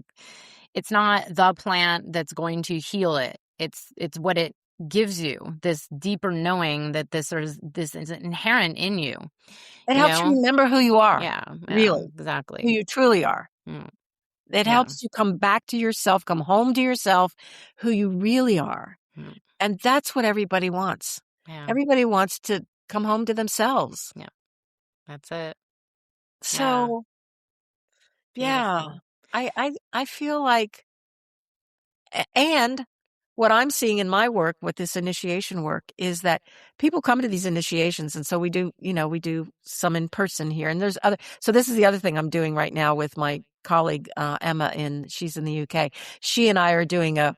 it's not the plant that's going to heal it. It's what it gives you, this deeper knowing that this is inherent in you. It helps you remember who you are. Yeah, really, exactly. who you truly are. It helps you come back to yourself, come home to yourself, who you really are. And that's what everybody wants. Everybody wants to come home to themselves. Yeah, that's it. So, I feel like, and what I'm seeing in my work with this initiation work is that people come to these initiations. And so we do some in person here. And so this is the other thing I'm doing right now with my colleague, Emma, she's in the UK. She and I are doing a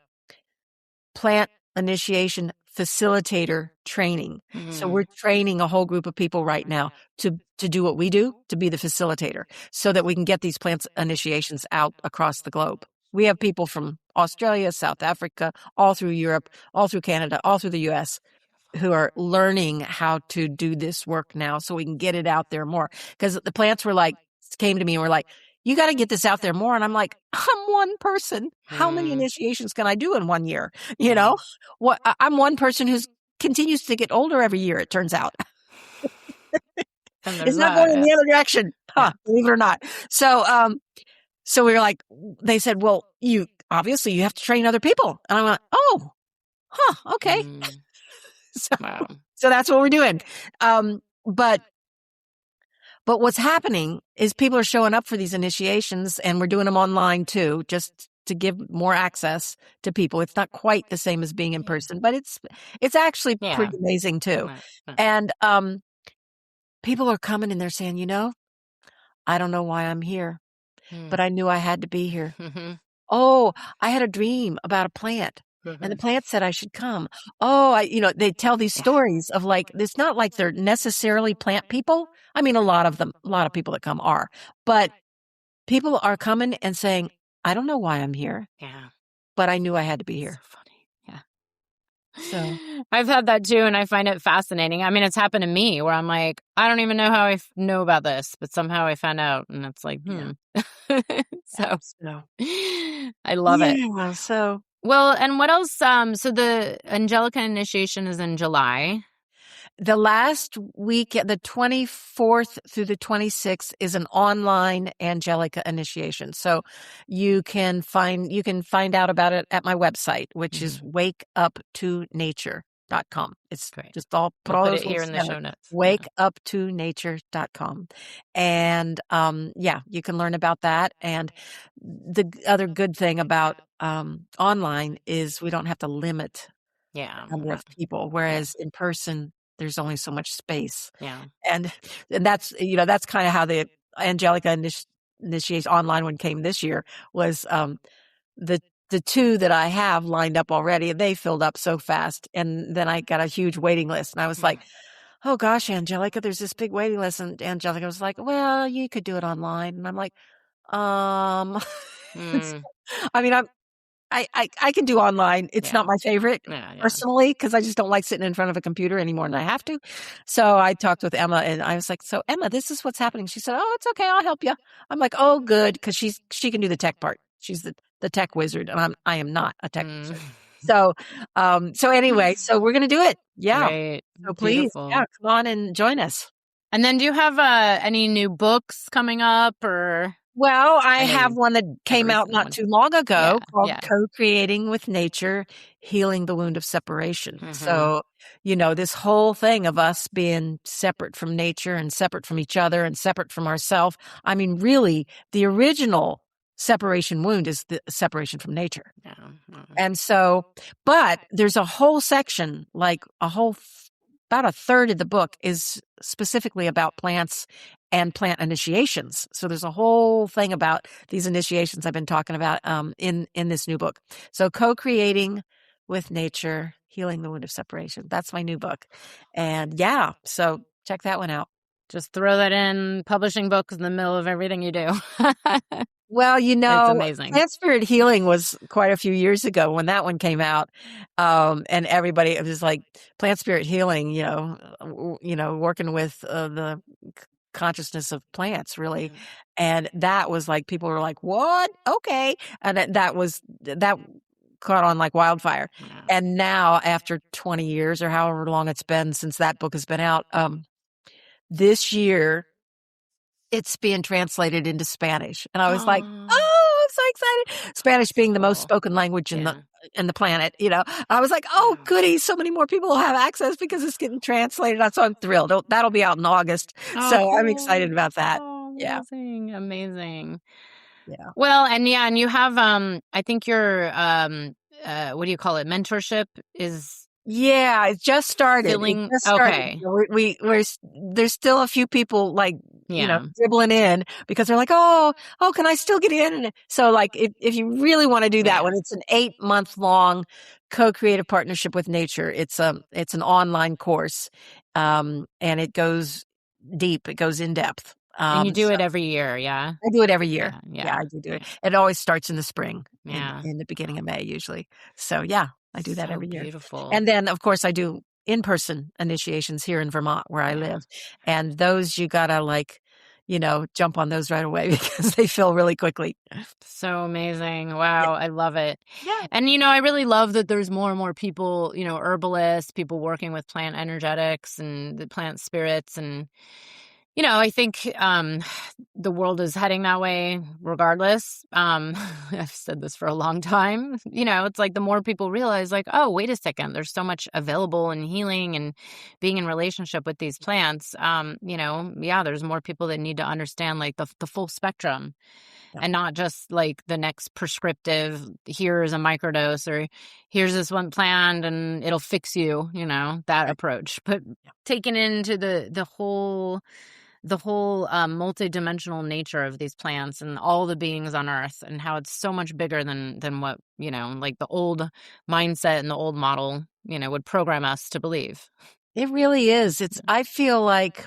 plant initiation facilitator training. So we're training a whole group of people right now to do what we do, to be the facilitator, so that we can get these plant initiations out across the globe. We have people from Australia, South Africa, all through Europe, all through Canada, all through the US who are learning how to do this work now so we can get it out there more. Because the plants came to me and were like, you got to get this out there more. And I'm like, I'm one person. How many initiations can I do in 1 year? I'm one person who continues to get older every year, it turns out. It's not going in the other direction. Believe it or not. So we were like, they said, well, you have to train other people. And I went, oh, okay. So that's what we're doing. But what's happening is people are showing up for these initiations, and we're doing them online too, just to give more access to people. It's not quite the same as being in person, but it's actually pretty amazing too. And people are coming and they're saying, I don't know why I'm here, but I knew I had to be here. Oh, I had a dream about a plant. And the plant said I should come. Oh, they tell these stories of it's not like they're necessarily plant people. I mean, a lot of people that come are, but people are coming and saying, I don't know why I'm here. Yeah. But I knew I had to be here. So funny. Yeah. So I've had that too. And I find it fascinating. I mean, it's happened to me where I'm like, I don't even know how I know about this, but somehow I found out, and it's like, So I love it. So. Well, and what else? So the Angelica initiation is in July. The last week, the 24th through the 26th, is an online Angelica initiation. So you can find out about it at my website, which is wakeuptonature.com. It's Great. just all put We'll all put those it here links in the together. show notes. Wakeuptonature.com. And you can learn about that. And the other good thing about online is we don't have to limit Yeah. number of people, whereas in person, there's only so much space. Yeah. And that's, that's kind of how the Angelica initiation online one came this year was, the two that I have lined up already, they filled up so fast. And then I got a huge waiting list and I was like, oh gosh, Angelica, there's this big waiting list. And Angelica was like, well, you could do it online. And I'm like, I mean, I can do online. It's not my favorite personally, because I just don't like sitting in front of a computer any more than I have to. So I talked with Emma and I was like, so Emma, this is what's happening. She said, oh, it's okay. I'll help you. I'm like, oh, good. Because she can do the tech part. She's the tech wizard and I am not a tech wizard. So, anyway, so we're going to do it. Yeah. Great. So please, come on and join us. And then do you have any new books coming up or? Well, I have one that came out not too long ago called Co-Creating with Nature, Healing the Wound of Separation. So, this whole thing of us being separate from nature and separate from each other and separate from ourselves. I mean, really, the original separation wound is the separation from nature. And so, but there's a whole section, like about a third of the book is specifically about plants and plant initiations. So there's a whole thing about these initiations I've been talking about in this new book. So Co-Creating with Nature, Healing the Wound of Separation. That's my new book. And so check that one out. Just throw that in, publishing books in the middle of everything you do. Well, it's amazing. Plant Spirit Healing was quite a few years ago when that one came out. And everybody, it was like Plant Spirit Healing, working with the consciousness of plants, really. And that was like, people were like, what? Okay. And that caught on like wildfire. And now after 20 years or however long it's been since that book has been out, this year, it's being translated into Spanish. And I was like, oh, I'm so excited. Spanish being the most spoken language in the planet, I was like, oh, goody. So many more people will have access because it's getting translated. So I'm thrilled. That'll be out in August. So cool. I'm excited about that. Amazing. Yeah. Well, and you have, I think your, what do you call it? Mentorship is. Yeah, it just started. Okay. We're there's still a few people dribbling in because they're like, oh, can I still get in? And so like, if you really want to do that one, it's an 8-month long co-creative partnership with nature. It's an online course. And it goes deep. It goes in depth. And you do it every year, yeah? I do it every year. Yeah, I do it. It always starts in the spring, in the beginning of May usually. So I do that every year. Beautiful. And then, of course, I do in-person initiations here in Vermont where I live. And those, you gotta jump on those right away because they fill really quickly. So amazing. Wow. I love it. Yeah. And, I really love that there's more and more people, herbalists, people working with plant energetics and the plant spirits. And, I think the world is heading that way regardless. I've said this for a long time. It's like the more people realize like, oh, wait a second, there's so much available in healing and being in relationship with these plants. There's more people that need to understand like the full spectrum and not just like the next prescriptive, here's a microdose or here's this one plant and it'll fix you, that approach. But taking into the whole multidimensional nature of these plants and all the beings on earth and how it's so much bigger than what, like the old mindset and the old model, would program us to believe. It really is. I feel like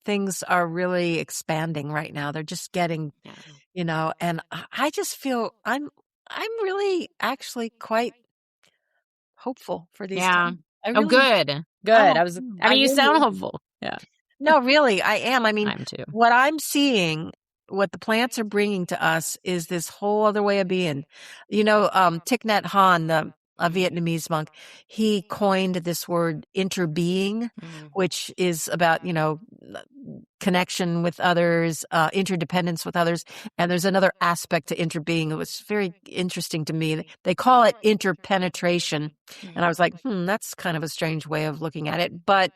things are really expanding right now. They're just getting, and I just feel I'm really actually quite hopeful for these times. Good. You sound hopeful. Yeah. No, really, I am. I mean, I'm too. What I'm seeing, what the plants are bringing to us is this whole other way of being. Thich Nhat Hanh, a Vietnamese monk, he coined this word interbeing, which is about, connection with others, interdependence with others. And there's another aspect to interbeing that was very interesting to me. They call it interpenetration. And I was like, that's kind of a strange way of looking at it. But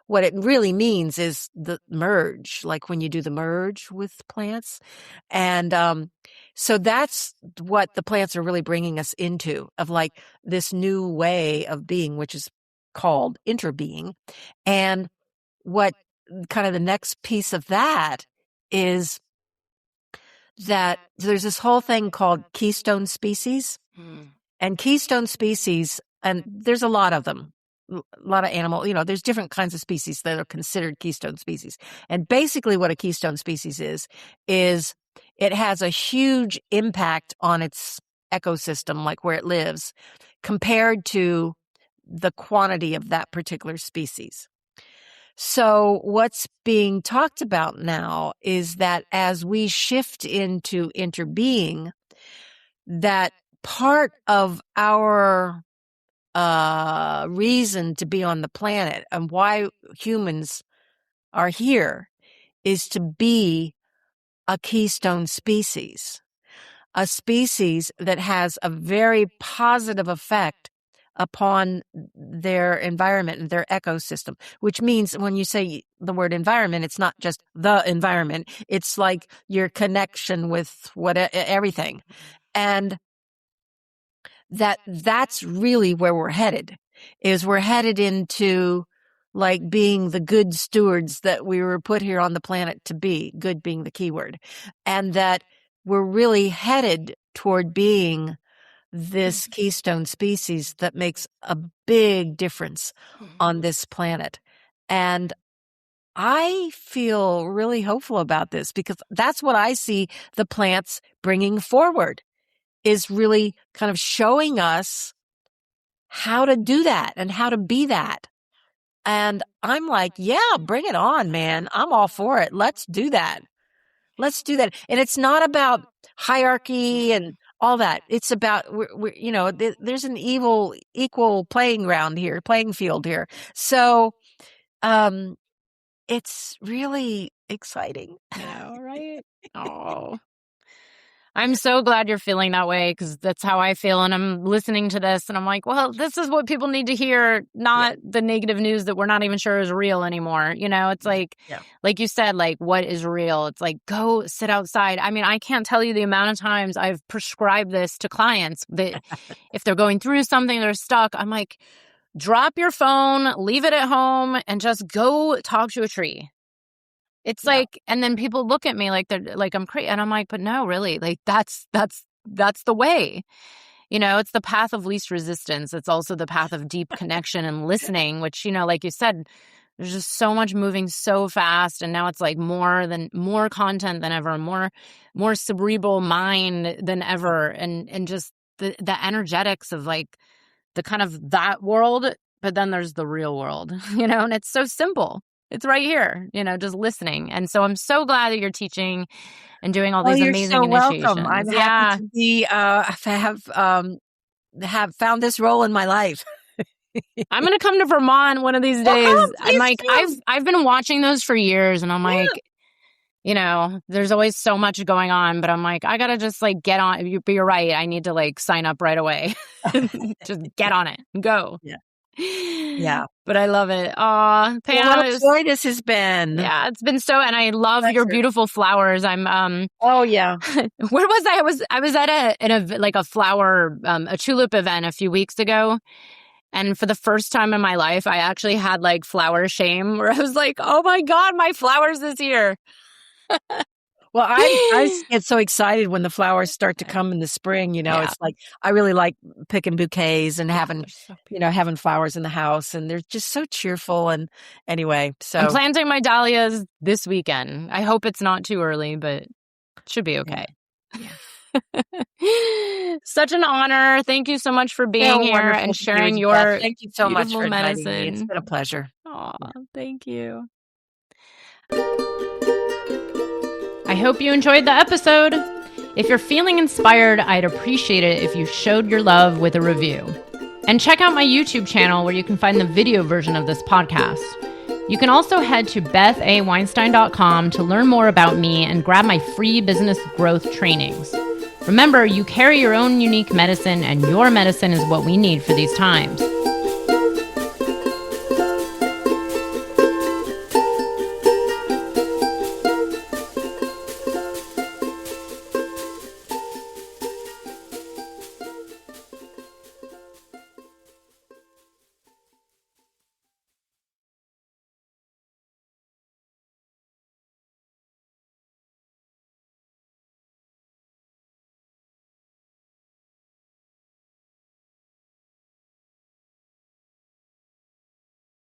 what it really means is the merge, like when you do the merge with plants. And so that's what the plants are really bringing us into, of like this new way of being, which is called interbeing. And what kind of the next piece of that is that there's this whole thing called keystone species. And keystone species, and there's a lot of them. A lot of animal, there's different kinds of species that are considered keystone species. And basically what a keystone species is it has a huge impact on its ecosystem, like where it lives, compared to the quantity of that particular species. So what's being talked about now is that as we shift into interbeing, that part of our reason to be on the planet and why humans are here is to be a keystone species, a species that has a very positive effect upon their environment and their ecosystem, which means when you say the word environment, it's not just the environment. It's like your connection with everything. And that's really where we're headed, is we're headed into like being the good stewards that we were put here on the planet to be, good being the key word, and that we're really headed toward being this keystone species that makes a big difference on this planet. And I feel really hopeful about this because that's what I see the plants bringing forward, is really kind of showing us how to do that and how to be that. And I'm like, yeah, bring it on, man. I'm all for it. Let's do that. Let's do that. And it's not about hierarchy and all that. It's about, there's an equal playing field here. So, it's really exciting. Yeah, right? Oh. I'm so glad you're feeling that way, because that's how I feel. And I'm listening to this and I'm like, well, this is what people need to hear, not the negative news that we're not even sure is real anymore. It's like you said, like, what is real? It's like, go sit outside. I mean, I can't tell you the amount of times I've prescribed this to clients that if they're going through something, they're stuck. I'm like, drop your phone, leave it at home, and just go talk to a tree. It's like, and then people look at me like they're like I'm crazy, and I'm like, but no, really, like that's the way. It's the path of least resistance. It's also the path of deep connection and listening, which, like you said, there's just so much moving so fast, and now it's like more content than ever, more cerebral mind than ever, and just the energetics of like the kind of that world, but then there's the real world, and it's so simple. It's right here, just listening. And so I'm so glad that you're teaching and doing all these amazing initiations. Welcome. I'm happy to be, have found this role in my life. I'm going to come to Vermont one of these days. I'm like, I've been watching those for years, and I'm like, there's always so much going on, but I'm like, I got to just like get on. But you're right. I need to like sign up right away. Just get on it and go. Yeah. But I love it. Aw, Pam, what a joy this has been. Yeah, it's been so, and I love your beautiful flowers. I'm oh yeah. Where was I? I was at a flower a tulip event a few weeks ago. And for the first time in my life, I actually had like flower shame, where I was like, oh my God, my flowers this year. Well, I get so excited when the flowers start to come in the spring. It's like I really like picking bouquets and having, having flowers in the house, and they're just so cheerful. And anyway, so I'm planting my dahlias this weekend. I hope it's not too early, but it should be okay. Yeah. Such an honor. Thank you so much for being here and sharing your Thank you so much for medicine. Me. It's been a pleasure. Oh, thank you. I hope you enjoyed the episode. If you're feeling inspired, I'd appreciate it if you showed your love with a review. And check out my YouTube channel where you can find the video version of this podcast. You can also head to bethaweinstein.com to learn more about me and grab my free business growth trainings. Remember, you carry your own unique medicine, and your medicine is what we need for these times.